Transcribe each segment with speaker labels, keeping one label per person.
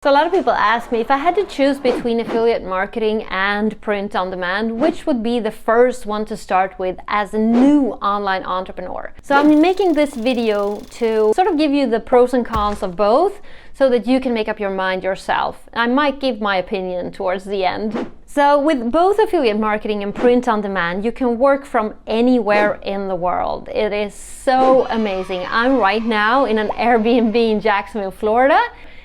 Speaker 1: So a lot of people ask me if I had to choose between affiliate marketing and print on demand, which would be the first one to start with as a new online entrepreneur. So I'm making this video to sort of give you the pros and cons of both so that you can make up your mind yourself. I might give my opinion towards the end. So with both affiliate marketing and print on demand, you can work from anywhere in the world. It is so amazing. I'm right now in an Airbnb in Jacksonville, Florida,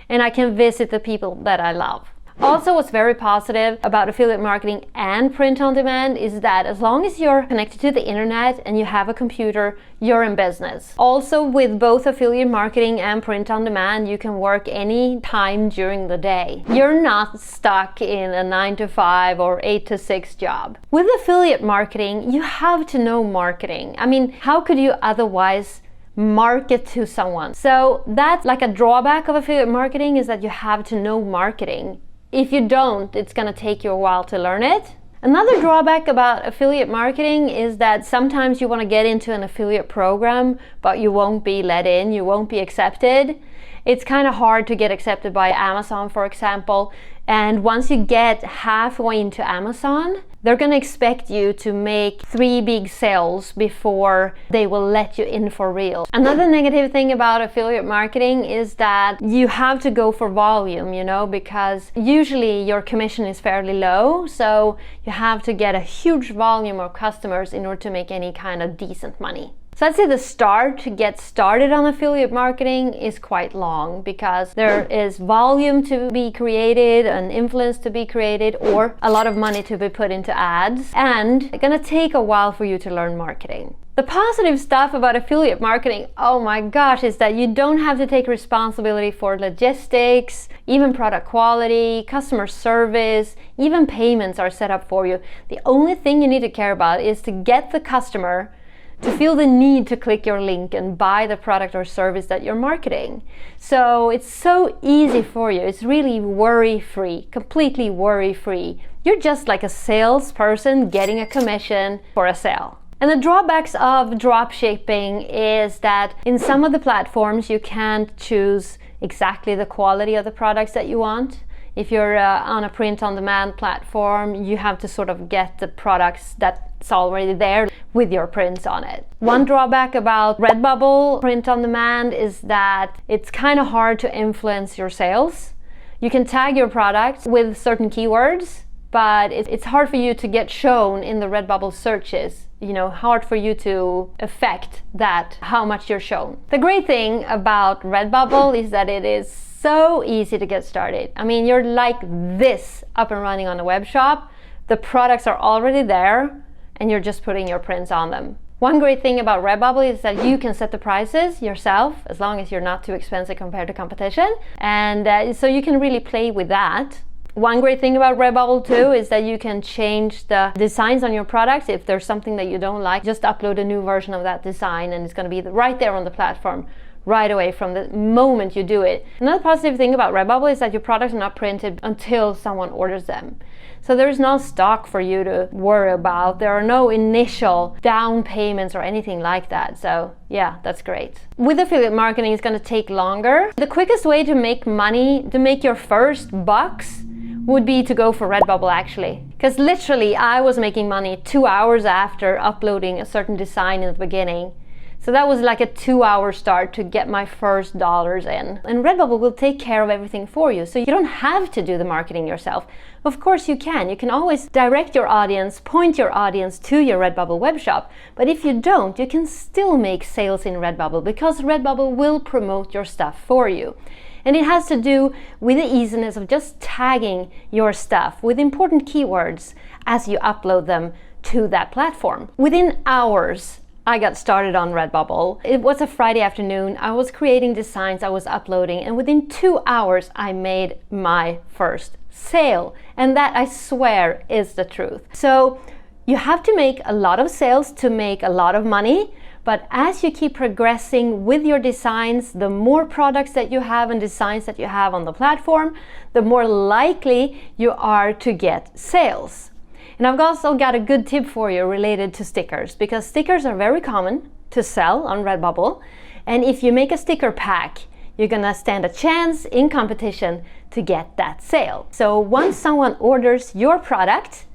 Speaker 1: and I can visit the people that I love. Also, what's very positive about affiliate marketing and print on demand is that as long as you're connected to the internet and you have a computer, you're in business. Also, with both affiliate marketing and print on demand, you can work any time during the day. You're not stuck in a 9-to-5 or 8-to-6 job. With affiliate marketing, you have to know marketing. I mean, how could you otherwise market to someone? So that's like a drawback of affiliate marketing, is that you have to know marketing. If you don't, it's going to take you a while to learn it. Another drawback about affiliate marketing is that sometimes you want to get into an affiliate program, but you won't be let in, you won't be accepted. It's kind of hard to get accepted by Amazon, for example. And once you get halfway into Amazon, they're going to expect you to make 3 big sales before they will let you in for real. Another negative thing about affiliate marketing is that you have to go for volume, because usually your commission is fairly low. So you have to get a huge volume of customers in order to make any kind of decent money. So I'd say the start to get started on affiliate marketing is quite long, because there is volume to be created, an influence to be created, or a lot of money to be put into ads, and it's gonna take a while for you to learn marketing. The positive stuff about affiliate marketing, oh my gosh, is that you don't have to take responsibility for logistics, even product quality, customer service, even payments are set up for you. The only thing you need to care about is to get the customer to feel the need to click your link and buy the product or service that you're marketing. So it's so easy for you. It's really worry-free, completely worry-free. You're just like a salesperson getting a commission for a sale. And the drawbacks of dropshipping is that in some of the platforms you can't choose exactly the quality of the products that you want. If you're on a print-on-demand platform, you have to sort of get the products that's already there with your prints on it. One drawback about Redbubble print-on-demand is that it's kind of hard to influence your sales. You can tag your product with certain keywords, but it's hard for you to get shown in the Redbubble searches. Hard for you to affect that, how much you're shown. The great thing about Redbubble is that it is so easy to get started. I mean, you're like this up and running on a web shop. The products are already there and you're just putting your prints on them. One great thing about Redbubble is that you can set the prices yourself, as long as you're not too expensive compared to competition. And so you can really play with that. One great thing about Redbubble too is that you can change the designs on your products. If there's something that you don't like, just upload a new version of that design and it's going to be right there on the platform right away from the moment you do it. Another positive thing about Redbubble is that your products are not printed until someone orders them. So there's no stock for you to worry about. There are no initial down payments or anything like that. So yeah, that's great. With affiliate marketing, it's going to take longer. The quickest way to make money, to make your first bucks, would be to go for Redbubble actually. Because literally I was making money 2 hours after uploading a certain design in the beginning. So that was like a 2-hour start to get my first dollars in. And Redbubble will take care of everything for you. So you don't have to do the marketing yourself. Of course you can. You can always direct your audience, point your audience to your Redbubble webshop. But if you don't, you can still make sales in Redbubble, because Redbubble will promote your stuff for you. And it has to do with the easiness of just tagging your stuff with important keywords as you upload them to that platform. Within hours, I got started on Redbubble. It was a Friday afternoon. I was creating designs, I was uploading, and within 2 hours I made my first sale. And that, I swear, is the truth. So you have to make a lot of sales to make a lot of money. But as you keep progressing with your designs, the more products that you have and designs that you have on the platform, the more likely you are to get sales. And I've also got a good tip for you related to stickers, because stickers are very common to sell on Redbubble. And if you make a sticker pack, you're gonna stand a chance in competition to get that sale. So once someone orders your product,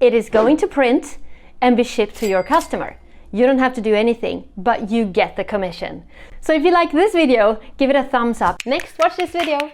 Speaker 1: it is going to print and be shipped to your customer. You don't have to do anything, but you get the commission. So if you like this video, give it a thumbs up. Next, watch this video.